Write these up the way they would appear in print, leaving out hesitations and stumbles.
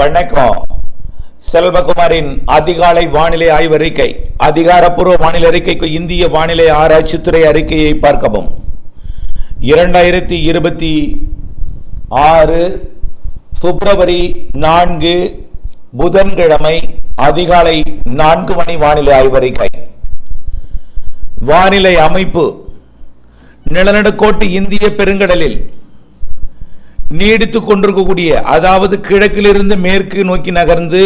வணக்கம். செல்வகுமாரின் அதிகாலை வானிலை ஆய்வறிக்கை. அதிகாரப்பூர்வ வானிலை அறிக்கைக்கு இந்திய வானிலை ஆராய்ச்சித்துறை அறிக்கையை பார்க்கவும். 2026 பிப்ரவரி 4 புதன்கிழமை அதிகாலை 4 மணி வானிலை ஆய்வறிக்கை. வானிலை அமைப்பு. நிலநடுக்கோட்டு இந்திய பெருங்கடலில் நீடித்துக் கொண்டிருக்கக்கூடிய, அதாவது கிழக்கிலிருந்து மேற்கு நோக்கி நகர்ந்து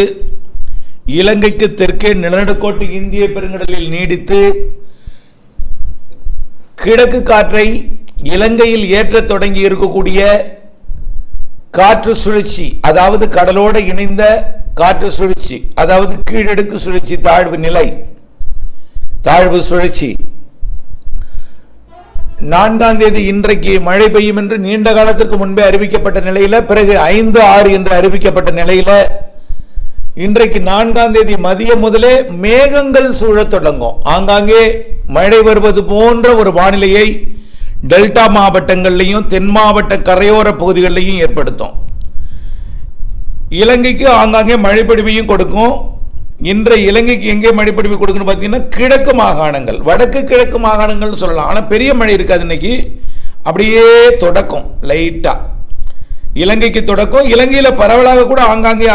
இலங்கைக்கு தெற்கே நிலநடுக்கோட்டு இந்திய பெருங்கடலில் நீடித்து கிழக்கு காற்றை இலங்கையில் ஏற்ற தொடங்கி இருக்கக்கூடிய காற்று சுழற்சி, அதாவது கடலோடு இணைந்த காற்று சுழற்சி, அதாவது கீழடுக்கு சுழற்சி, தாழ்வு சுழற்சி 4ஆம் தேதி இன்றைக்கு மழை பெய்யும் என்று நீண்ட காலத்திற்கு முன்பே அறிவிக்கப்பட்ட நிலையில, பிறகு 5/6 என்று அறிவிக்கப்பட்ட நிலையில இன்றைக்கு 4ஆம் தேதி மதியம் முதலே மேகங்கள் சூழத் தொடங்கும். ஆங்காங்கே மழை வருவது போன்ற ஒரு வானிலையை டெல்டா மாவட்டங்களிலையும் தென் மாவட்ட கரையோர பகுதிகளிலையும் ஏற்படுத்தும். இலங்கைக்கு ஆங்காங்கே மழைப்பொழிவையும் கொடுக்கும். இன்றைய இலங்கைக்கு எங்கே மழைப்பொழிவு கொடுக்கணும் பார்த்தீங்கன்னா, கிழக்கு மாகாணங்கள், வடக்கு கிழக்கு மாகாணங்கள் சொல்லலாம். ஆனால் பெரிய மழை இருக்காது இன்னைக்கு. அப்படியே தொடக்கம் லைட்டா இலங்கைக்கு தொடக்கம். இலங்கையில் பரவலாக கூட ஆங்காங்கே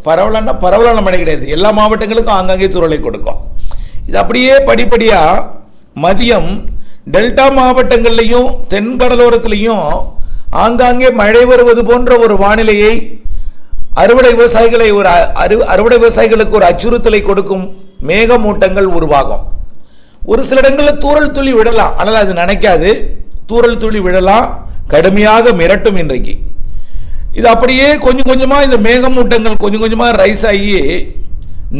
பரவலான மழை கிடையாது. எல்லா மாவட்டங்களுக்கும் ஆங்காங்கே தூறலை கொடுக்கும். இது அப்படியே படிப்படியா மதியம் டெல்டா மாவட்டங்கள்லையும் தென் கடலோரத்திலையும் ஆங்காங்கே மழை வருவது போன்ற ஒரு வானிலையை அறுவடை விவசாயிகளுக்கு ஒரு அச்சுறுத்தலை கொடுக்கும் மேகமூட்டங்கள் உருவாகும். ஒரு சில இடங்களில் தூறல் துளி விடலாம், ஆனால் அது நனைக்காது. தூறல் துளி விடலாம், கடுமையாக மிரட்டும். இன்றைக்கு இது அப்படியே கொஞ்சம் கொஞ்சமா இந்த மேகமூட்டங்கள் கொஞ்சம் கொஞ்சமா ரைஸ் ஆகி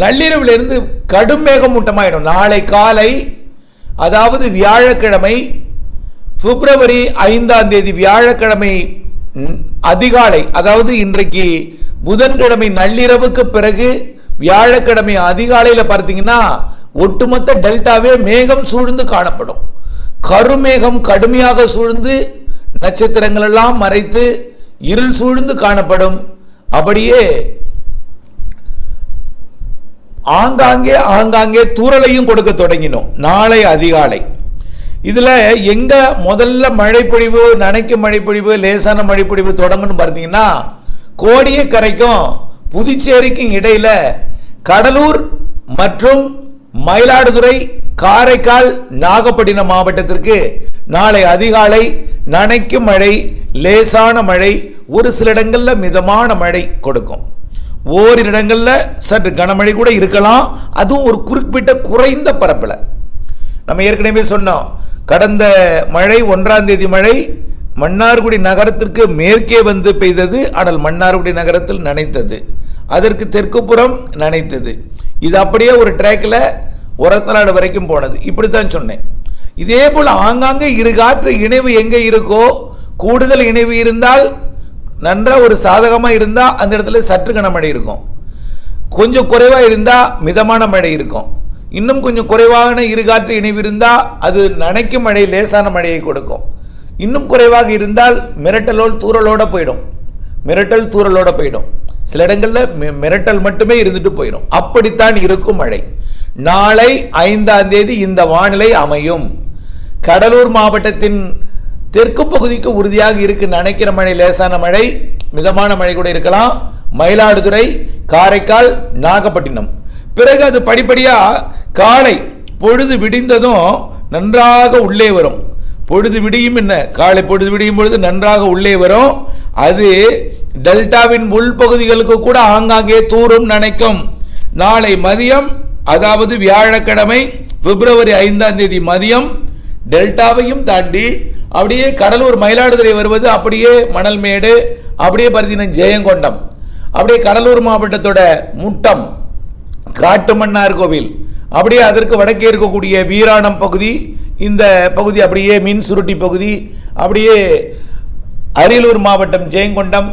நள்ளிரவிலிருந்து கடும் மேகமூட்டமாயிடும். நாளை காலை, அதாவது வியாழக்கிழமை பிப்ரவரி 5ஆம் தேதி வியாழக்கிழமை அதிகாலை, அதாவது இன்றைக்கு புதன்கிழமை நள்ளிரவுக்கு பிறகு வியாழக்கிழமை அதிகாலையில் பார்த்தீங்கன்னா ஒட்டுமொத்த டெல்டாவே மேகம் சூழ்ந்து காணப்படும். கருமேகம் கடுமையாக சூழ்ந்து நட்சத்திரங்கள் எல்லாம் மறைத்து இருள் சூழ்ந்து காணப்படும். அப்படியே ஆங்காங்கே தூறலையும் கொடுக்க தொடங்கினோம் நாளை அதிகாலை. இதுல எங்க முதல்ல மழைப்பொழிவு, நனைக்கும் மழைப்பொழிவு, லேசான மழைப்பொழிவு தொடங்கணும் பார்த்தீங்கன்னா, கோடியக்கரைக்கும் புதுச்சேரிக்கும் இடையில கடலூர் மற்றும் மயிலாடுதுறை, காரைக்கால், நாகப்பட்டினம் மாவட்டத்திற்கு நாளை அதிகாலை நனைக்கும் மழை, லேசான மழை, ஒரு சில இடங்கள்ல மிதமான மழை கொடுக்கும். ஓரிரு இடங்கள்ல சற்று கனமழை கூட இருக்கலாம். அதுவும் ஒரு குறிப்பிட்ட குறைந்த பரப்பில். நம்ம ஏற்கனவே சொன்னோம், கடந்த மழை 1ஆம் தேதி மழை மன்னார்குடி நகரத்திற்கு மேற்கே வந்து பெய்தது. ஆனால் மன்னார்குடி நகரத்தில் நனைத்தது, அதற்கு தெற்கு புறம் நனைத்தது. இது அப்படியே ஒரு ட்ராக்ல ஒரத்தநாடு வரைக்கும் போனது. இப்படித்தான் சொன்னேன். இதே போல ஆங்காங்கே இரு காற்று இணைவு எங்கே இருக்கோ, கூடுதல் இணைவு இருந்தால் நன்றா ஒரு சாதகமாக இருந்தா அந்த இடத்துல சற்று கனமழை இருக்கும். கொஞ்சம் குறைவா இருந்தா மிதமான மழை இருக்கும். இன்னும் கொஞ்சம் குறைவான இருகாற்று இணைவு இருந்தால் அது நனைக்கும் மழை, லேசான மழையை கொடுக்கும். இன்னும் குறைவாக இருந்தால் மிரட்டலோடு தூறலோட போயிடும். சில இடங்களில் மிரட்டல் மட்டுமே இருந்துட்டு போயிடும். அப்படித்தான் இருக்கும் மழை. நாளை 5ஆம் தேதி இந்த வானிலை அமையும். கடலூர் மாவட்டத்தின் தெற்கு பகுதிக்கு உறுதியாக இருக்கு நனைக்கிற மழை, லேசான மழை, மிதமான மழை கூட இருக்கலாம். மயிலாடுதுறை, காரைக்கால், நாகப்பட்டினம். பிறகு அது படிப்படியா காலை பொழுது விடிந்ததும் நன்றாக உள்ளே வரும். பொழுது விடியும் என்ன, காலை பொழுது விடியும் பொழுது நன்றாக உள்ளே வரும். அது டெல்டாவின் உள்பகுதிகளுக்கு கூட ஆங்காங்கே தூரும், நனைக்கும். நாளை மதியம், அதாவது வியாழக்கிழமை பிப்ரவரி 5ஆம் தேதி மதியம் டெல்டாவையும் தாண்டி அப்படியே கடலூர், மயிலாடுதுறை வருவது, அப்படியே மணல்மேடு, அப்படியே பார்த்தீங்கன்னா ஜெயங்கொண்டம், அப்படியே கடலூர் மாவட்டத்தோட முட்டம், காட்டுமன்னார் கோவில், அப்படியே அதற்கு வடக்கே இருக்கக்கூடிய வீராணம் பகுதி, இந்த பகுதி அப்படியே மீன் சுருட்டி பகுதி, அப்படியே அரியலூர் மாவட்டம் ஜெயங்கொண்டம்,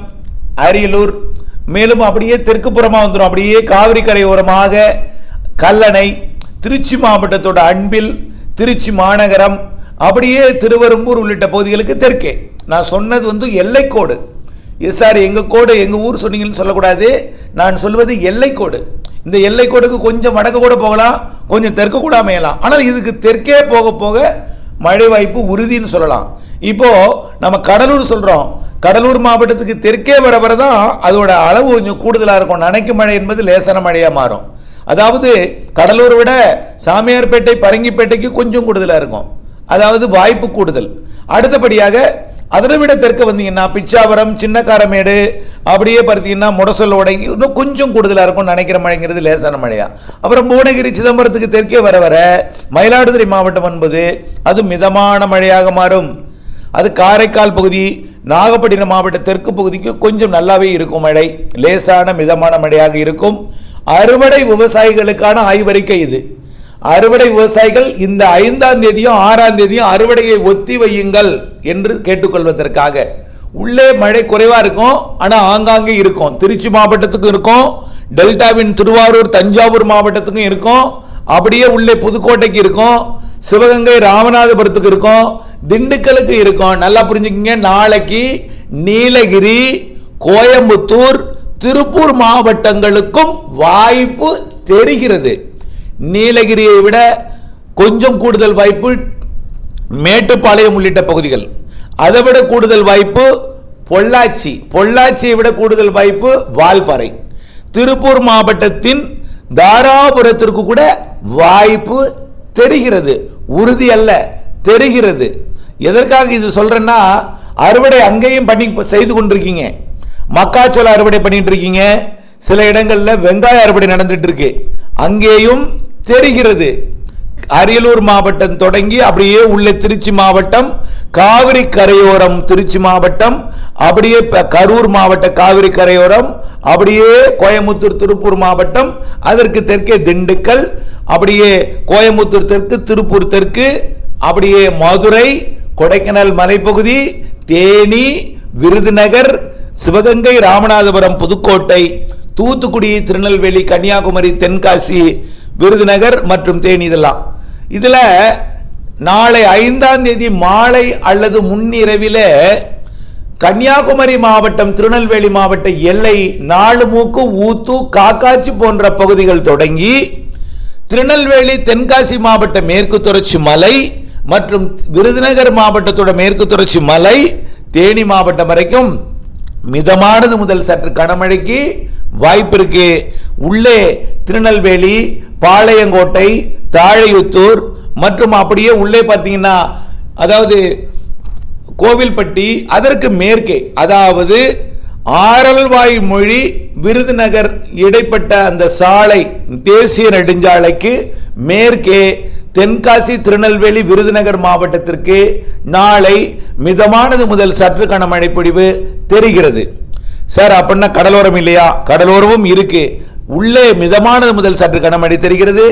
அரியலூர், மேலும் அப்படியே தெற்கு புறமாக வந்துடும். அப்படியே காவிரி கரையோரமாக கல்லணை, திருச்சி மாவட்டத்தோட அன்பில், திருச்சி மாநகரம், அப்படியே திருவெரும்பூர் உள்ளிட்ட பகுதிகளுக்கு தெற்கே. நான் சொன்னது எல்லைக்கோடு. சார் எங்கள் கோடு எங்கள் ஊர் சொன்னீங்கன்னு சொல்லக்கூடாது. நான் சொல்வது எல்லைக்கோடு. இந்த எல்லைக்கோடுக்கு கொஞ்சம் வடக்கு கூட போகலாம், கொஞ்சம் தெற்கு கூட அமையலாம். ஆனால் இதுக்கு தெற்கே போக போக மழை வாய்ப்பு உறுதின்னு சொல்லலாம். இப்போ நம்ம கடலூர் சொல்கிறோம். கடலூர் மாவட்டத்துக்கு தெற்கே வர வரதான் அதோட அளவு கொஞ்சம் கூடுதலாக இருக்கும். நனைக்கும் மழை என்பது லேசான மழையாக மாறும். அதாவது கடலூரை விட சாமியார்பேட்டை பரங்கிப்பேட்டைக்கு கொஞ்சம் கூடுதலாக இருக்கும். அதாவது வாய்ப்பு கூடுதல். அடுத்தபடியாக அதை விட தெற்க வந்தீங்கன்னா பிச்சாவரம், சின்னக்காரமேடு, அப்படியே பார்த்தீங்கன்னா முடசொல்லோடை இன்னும் கொஞ்சம் கூடுதலாக இருக்கும் நினைக்கிற மழைங்கிறது லேசான மழையா. அப்புறம் புவனகிரி, சிதம்பரத்துக்கு தெற்கே வர வர மயிலாடுதுறை மாவட்டம் என்பது அது மிதமான மழையாக மாறும். அது காரைக்கால் பகுதி, நாகப்பட்டினம் மாவட்ட தெற்கு பகுதிக்கு கொஞ்சம் நல்லாவே இருக்கும். மழை லேசான மிதமான மழையாக இருக்கும். அறுவடை விவசாயிகளுக்கான ஆய்வறிக்கை இது. அறுவடை விவசாயிகள் இந்த 5ஆம் தேதியும் 6ஆம் தேதியும் அறுவடையை ஒத்தி வையுங்கள் என்று கேட்டுக்கொள்வதற்காக. உள்ளே மழை குறைவா இருக்கும், ஆனால் ஆங்காங்கே இருக்கும். திருச்சி மாவட்டத்துக்கும் இருக்கும், டெல்டாவின் திருவாரூர், தஞ்சாவூர் மாவட்டத்துக்கும் இருக்கும், அப்படியே உள்ளே புதுக்கோட்டைக்கு இருக்கும், சிவகங்கை, ராமநாதபுரத்துக்கு இருக்கும், திண்டுக்கலுக்கு இருக்கும். நல்லா புரிஞ்சுக்கிங்க. நாளைக்கு நீலகிரி, கோயம்புத்தூர், திருப்பூர் மாவட்டங்களுக்கும் வாய்ப்பு தெரிகிறது. நீலகிரியை விட கொஞ்சம் கூடுதல் வாய்ப்பு மேட்டுப்பாளையம் உள்ளிட்ட பகுதிகள். அதை விட கூடுதல் வாய்ப்பு பொள்ளாச்சி, பொள்ளாச்சியை விட கூடுதல் வாய்ப்பு வால்பாறை. திருப்பூர் மாவட்டத்தின் தாராபுரத்திற்கு கூட வாய்ப்பு தெரிகிறது. உறுதி அல்ல, தெரிகிறது. எதற்காக இது சொல்றேன்னா, அறுவடை அங்கேயும் பண்ணி செய்து கொண்டிருக்கீங்க. மக்காச்சோள அறுவடை பண்ணிட்டு இருக்கீங்க. சில இடங்களில் வெங்காய அறுவடை நடந்துட்டு இருக்கு, அங்கேயும் தெரிகிறது. அரியலூர் மாவட்டம் தொடங்கி அப்படியே உள்ள திருச்சி மாவட்டம், காவிரி கரையோரம் திருச்சி மாவட்டம், அப்படியே கரூர் மாவட்ட காவிரி கரையோரம், அப்படியே கோயம்புத்தூர், திருப்பூர் மாவட்டம், அதற்கு தெற்கே திண்டுக்கல், அப்படியே கோயம்புத்தூர் தெற்கு, திருப்பூர் தெற்கு, அப்படியே மதுரை, கொடைக்கானல் மலைப்பகுதி, தேனி, விருதுநகர், சிவகங்கை, ராமநாதபுரம், புதுக்கோட்டை, தூத்துக்குடி, திருநெல்வேலி, கன்னியாகுமரி, தென்காசி, விருதுநகர் மற்றும் தேனி. இதெல்லாம் இதுல நாளை 5ஆம் தேதி மாலை அல்லது முன்னிரவில கன்னியாகுமரி மாவட்டம், திருநெல்வேலி மாவட்ட எல்லை நாலுமூக்கு, ஊத்து, காக்காச்சி போன்ற பகுதிகள் தொடங்கி திருநெல்வேலி, தென்காசி மாவட்ட மேற்கு தொடர்ச்சி மலை மற்றும் விருதுநகர் மாவட்டத்தோட மேற்கு தொடர்ச்சி மலை, தேனி மாவட்டம் வரைக்கும் மிதமானது முதல் சற்று கனமழைக்கு வாய்ப்பு இருக்கு. உள்ளே திருநெல்வேலி, பாளையங்கோட்டை, தாழையுத்தூர் மற்றும் அப்படியே உள்ளே பார்த்தீங்கன்னா அதாவது கோவில்பட்டி, அதற்கு மேற்கே அதாவது ஆரல்வாய் மொழி விருதுநகர் இடைப்பட்ட அந்த சாலை, தேசிய நெடுஞ்சாலைக்கு மேற்கே தென்காசி, திருநெல்வேலி, விருதுநகர் மாவட்டத்திற்கு நாளை மிதமானது முதல் சற்று கனமழை பொழிவு தெரிகிறது. சார் அப்படின்னா கடலோரம் இல்லையா? கடலோரமும் இருக்கு. உள்ளே மிதமானது முதல் சற்று கனமழை தெரிகிறது.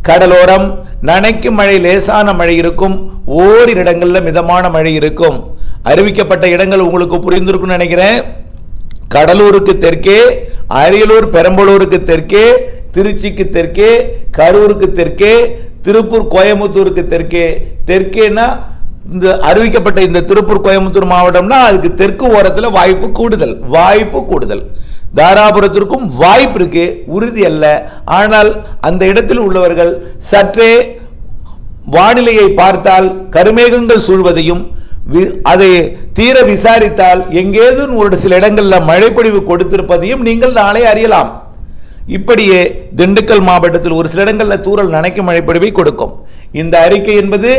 கடலோரம் நனைக்கும் மழை, லேசான மழை இருக்கும். ஓரிரு இடங்களில் மிதமான மழை இருக்கும். அறிவிக்கப்பட்ட இடங்கள் உங்களுக்கு புரிந்திருக்கும் நினைக்கிறேன். கடலூருக்கு தெற்கே, அரியலூர், பெரம்பலூருக்கு தெற்கே, திருச்சிக்கு தெற்கே, கரூருக்கு தெற்கே, திருப்பூர், கோயம்புத்தூருக்கு தெற்கே. தெற்கேனா இந்த அறிவிக்கப்பட்ட இந்த திருப்பூர், கோயம்புத்தூர் மாவட்டம்னா அதுக்கு தெற்கு ஓரத்தில் வாய்ப்பு கூடுதல், வாய்ப்பு கூடுதல். தாராபுரத்திற்கும் வாய்ப்பு இருக்கு, உறுதி அல்ல. ஆனால் அந்த இடத்தில் உள்ளவர்கள் சற்றே வானிலையை பார்த்தால் கருமேகங்கள் சூழ்வதையும் அதை தீர விசாரித்தால் எங்கேதும் ஒரு சில இடங்களில் மழைப்பொழிவு கொடுத்திருப்பதையும் நீங்கள் நாளை அறியலாம். இப்படியே திண்டுக்கல் மாவட்டத்தில் ஒரு சில இடங்களில் தூறல் நனைக்கும் மழைப்பொழிவை கொடுக்கும். இந்த அறிக்கை என்பது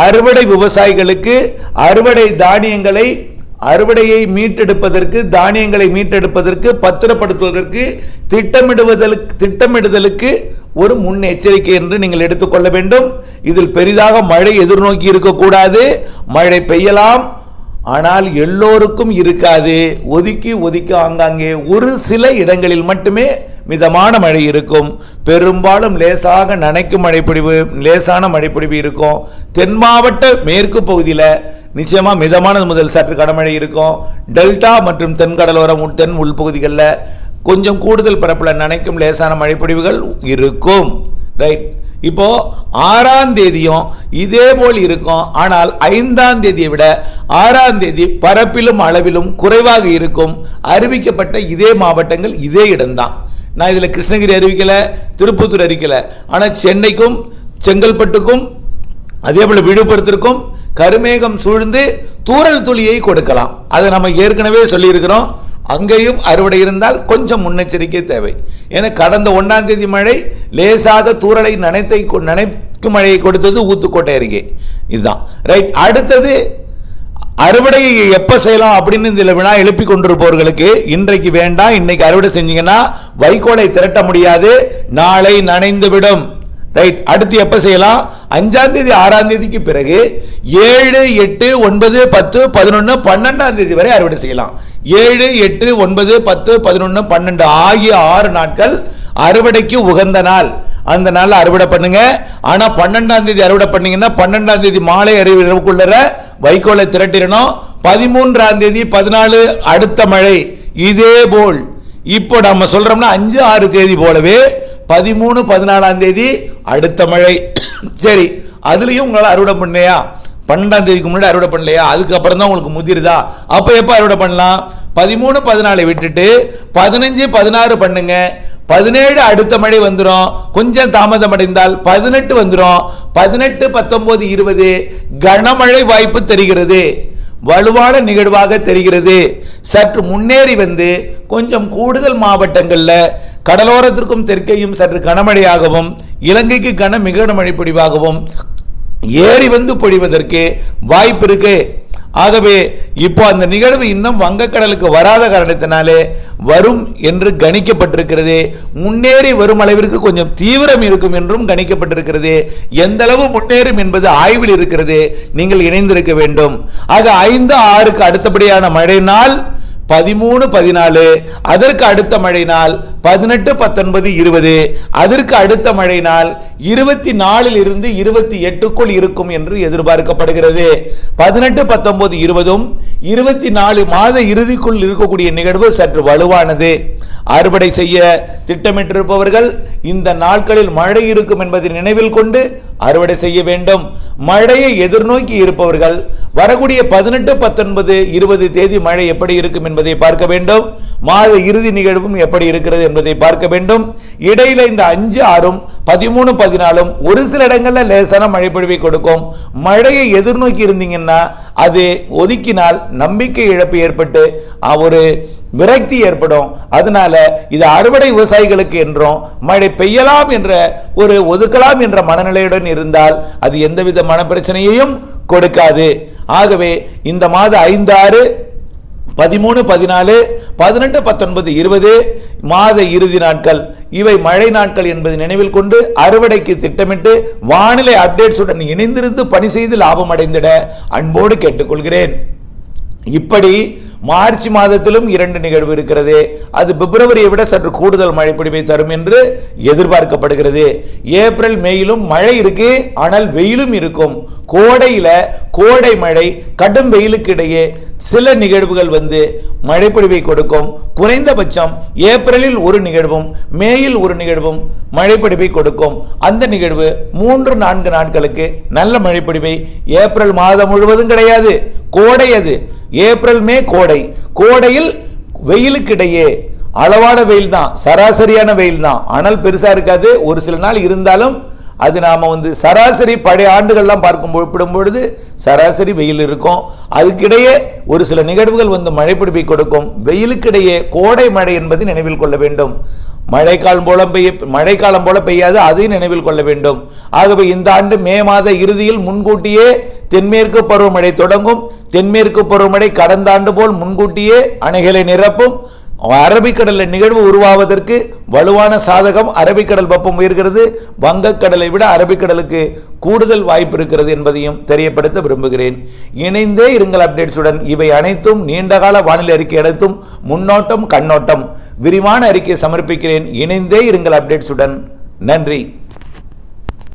அறுவடை விவசாயிகளுக்கு அறுவடை தானியங்களை, அறுவடையை மீட்டெடுப்பதற்கு, தானியங்களை மீட்டெடுப்பதற்கு, பத்திரப்படுத்துவதற்கு, திட்டமிடுதலுக்கு ஒரு முன்னெச்சரிக்கை என்று நீங்கள் எடுத்துக்கொள்ள வேண்டும். இதில் பெரிதாக மழை எதிர்நோக்கி இருக்கக்கூடாது. மழை பெய்யலாம், ஆனால் எல்லோருக்கும் இருக்காது. ஒதுக்கி ஒதுக்கி ஆங்காங்கே ஒரு சில இடங்களில் மட்டுமே மிதமான மழை இருக்கும். பெரும்பாலும் லேசாக நனைக்கும் மழைப்பொழிவு, லேசான மழைப்பொழிவு இருக்கும். தென் மாவட்ட மேற்கு பகுதியில் நிச்சயமா மிதமானது முதல் சற்று கனமழை இருக்கும். டெல்டா மற்றும் தென்கடலோரம், தென் உள்பகுதிகளில் கொஞ்சம் கூடுதல் பரப்பில் நனைக்கும் லேசான மழைப்பொழிவுகள் இருக்கும். ரைட், இப்போ 6ஆம் தேதியும் இதே போல் இருக்கும். ஆனால் 5ஆம் தேதியை விட 6ஆம் தேதி பரப்பிலும் அளவிலும் குறைவாக இருக்கும். அறிவிக்கப்பட்ட இதே மாவட்டங்கள் இதே இடம்தான். நான் இதில் கிருஷ்ணகிரி அறிவிக்கல, திருப்பத்தூர் அறிவிக்கல. ஆனால் சென்னைக்கும் செங்கல்பட்டுக்கும் அதே போல விழுப்புரத்திற்கும் கருமேகம் சூழ்ந்து தூறல் துளியை கொடுக்கலாம். அதை நம்ம ஏற்கனவே சொல்லியிருக்கிறோம். அங்கேயும் அறுவடை இருந்தால் கொஞ்சம் முன்னெச்சரிக்கை தேவை. ஏன்னா கடந்த 1ஆம் தேதி மழை லேசாக தூறலை நனைக்கும் மழையை கொடுத்தது ஊத்துக்கோட்டை அருகே. இதுதான் ரைட். அடுத்தது அறுவடையை எப்ப செய்யலாம் அப்படின்னு இந்த வினா எழுப்பி கொண்டிருப்பவர்களுக்கு இன்றைக்கு வேண்டாம். இன்னைக்கு அறுவடை செஞ்சீங்கன்னா வைக்கோலை திரட்ட முடியாது, நாளை நனைந்துவிடும். ரைட். அடுத்து எப்ப செய்யலாம்? 5ஆம் தேதி 6ஆம் தேதிக்கு பிறகு 7, 8, 9, 10, 11, 12ஆம் தேதி வரை அறுவடை செய்யலாம். 7, 8, 9, 10, 11, 12 ஆகிய 6 நாட்கள் அறுவடைக்கு உகந்த நாள். அந்த நாள் அறுவடை பண்ணுங்க. ஆனா 12ஆம் தேதி அறுவடை பண்ணீங்கன்னா 12ஆம் தேதி மாலை இரவுக்குள்ள வைக்கோலை திரட்டிடணும். 13ஆம் தேதி 14 அடுத்த மழை. இதே போல் இப்போ நம்ம சொல்றோம்னா 5, 6 தேதி போலவே 13, 14ஆம் தேதி அடுத்த மழை. சரி, அதுலயும் உங்களால் அறுவடை பண்ணலையா? 12ஆம் தேதிக்கு முன்னாடி அறுவடை பண்ணலையா? அதுக்கப்புறம் தான் உங்களுக்கு முதிருதா? அப்ப எப்ப அறுவடை பண்ணலாம்? 13, 14 விட்டுட்டு 15, 16 பண்ணுங்க. 17 அடுத்த மழை வந்துடும். கொஞ்சம் தாமதம் அடைந்தால் 18 வந்துடும். 18, 19, 20 கனமழை வாய்ப்பு தெரிகிறது. வலுவான நிகழ்வாக தெரிகிறது. சற்று முன்னேறி வந்து கொஞ்சம் கூடுதல் மாவட்டங்கள்ல கடலோரத்திற்கும் தெற்கையும் சற்று கனமழையாகவும் இலங்கைக்கு மிக கனமழை பொழிவாகவும் ஏறி வந்து பொழிவதற்கு வாய்ப்பு இருக்கு. ஆகவே இப்போ அந்த நிகழ்வு இன்னும் வங்கக்கடலுக்கு வராத காரணத்தினாலே வரும் என்று கணிக்கப்பட்டிருக்கிறது. முன்னேறி வரும் அளவிற்கு கொஞ்சம் தீவிரம் இருக்கும் என்றும் கணிக்கப்பட்டிருக்கிறது. எந்த அளவு முன்னேறும் என்பது ஆய்வில் இருக்கிறது. நீங்கள் இணைந்திருக்க வேண்டும். ஆக 5, 6க்கு அடுத்தபடியான மழை நாள் 13, 14, அதற்கு அடுத்த மழை நாள் 18, 19, 20, அதற்கு அடுத்த மழை நாள் 24 இருந்து 28க்குள் இருக்கும் என்று எதிர்பார்க்கப்படுகிறது. 18, 19, 20, 24 மாத இறுதிக்குள் இருக்கக்கூடிய நிகழ்வு சற்று வலுவானது. அறுவடை செய்ய திட்டமிட்டிருப்பவர்கள் இந்த நாட்களில் மழை இருக்கும் என்பதை நினைவில் கொண்டு அறுவடை செய்ய வேண்டும். மழையை எதிர்நோக்கி இருப்பவர்கள் வரக்கூடிய 18, 19, 20 தேதி மழை எப்படி இருக்கும் என்பதை பார்க்க வேண்டும். மாத இறுதி நிகழ்வும் எப்படி இருக்கிறது என்பதை பார்க்க வேண்டும். இடையில இந்த 5, 6, 13, 14 ஒரு சில இடங்களில் லேசான மழை பொழிவை கொடுக்கும். மழையை எதிர்நோக்கி இருந்தீங்கன்னா அது ஒதுக்கினால் நம்பிக்கை இழப்பு ஏற்பட்டு ஒரு விரக்தி ஏற்படும். அதனால இது அறுவடை விவசாயிகளுக்கு என்றும் மழை பெய்யலாம் என்ற ஒரு ஒதுக்கலாம் என்ற மனநிலையுடன் இருந்தால் அது எந்தவித மன பிரச்சனையையும் கொடுக்காது. ஆகவே இந்த மாத 5, 6, 13, 14, 18, 19, 20 மாத இறுதி நாட்கள் இவை மழை நாட்கள் என்பதை நினைவில் கொண்டு அறுவடைக்கு திட்டமிட்டு வானிலை அப்டேட்ஸுடன் இணைந்திருந்து பணி செய்து லாபம் அடைந்திட அன்போடு கேட்டுக்கொள்கிறேன். இப்படி மார்ச் மாதத்திலும் 2 நிகழ்வு இருக்கிறது. அது பிப்ரவரியை விட சற்று கூடுதல் மழை பொழிவை தரும் என்று எதிர்பார்க்கப்படுகிறது. ஏப்ரல் மேயிலும் மழை இருக்கு, ஆனால் வெயிலும் இருக்கும். கோடையில கோடை மழை கடும் வெயிலுக்கு இடையே சில நிகழ்வுகள் வந்து மழை பொழிவை கொடுக்கும். குறைந்தபட்சம் ஏப்ரலில் ஒரு நிகழ்வும் மேயில் ஒரு நிகழ்வும் மழை பொழிவை கொடுக்கும். அந்த நிகழ்வு 3, 4 நாட்களுக்கு நல்ல மழை பொழிவை ஏப்ரல் மாதம் முழுவதும் கிடையாது. கோடை அது ஏப்ரல் மே கோடை. கோடையில் வெயிலுக்கு இடையே அளவான வெயில் தான், சராசரியான வெயில் தான், ஆனால் பெருசா இருக்காது. ஒரு சில நாள் இருந்தாலும் அது நாம சராசரி பழைய ஆண்டுகள்லாம் பார்க்கும் ஒப்பிடும் பொழுது சராசரி வெயில் இருக்கும். அதுக்கிடையே ஒரு சில நிகழ்வுகள் மழை பொழிவை கொடுக்கும். வெயிலுக்கிடையே கோடை மழை என்பதை நினைவில் கொள்ள வேண்டும். மழைக்காலம் போல பெய்யாது, அதையும் நினைவில் கொள்ள வேண்டும். ஆகவே இந்த ஆண்டு மே மாத இறுதியில் முன்கூட்டியே தென்மேற்கு பருவமழை தொடங்கும். தென்மேற்கு பருவமழை கடந்த ஆண்டு போல் முன்கூட்டியே அணைகளை நிரப்பும். அரபிக்கடலில் நிகழ்வு உருவாவதற்கு வலுவான சாதகம். அரபிக்கடல் வெப்பம் உயர்கிறது. வங்கக்கடலை விட அரபிக்கடலுக்கு கூடுதல் வாய்ப்பு இருக்கிறது என்பதையும் தெரியப்படுத்த விரும்புகிறேன். இணைந்தே இருங்கள் அப்டேட்ஸுடன். இவை அனைத்தும் நீண்டகால வானிலை அறிக்கை அனைத்தும் முன்னோட்டம் கண்ணோட்டம் விரிவான அறிக்கை சமர்ப்பிக்கிறேன். இணைந்தே இருங்கள் அப்டேட்ஸுடன். நன்றி.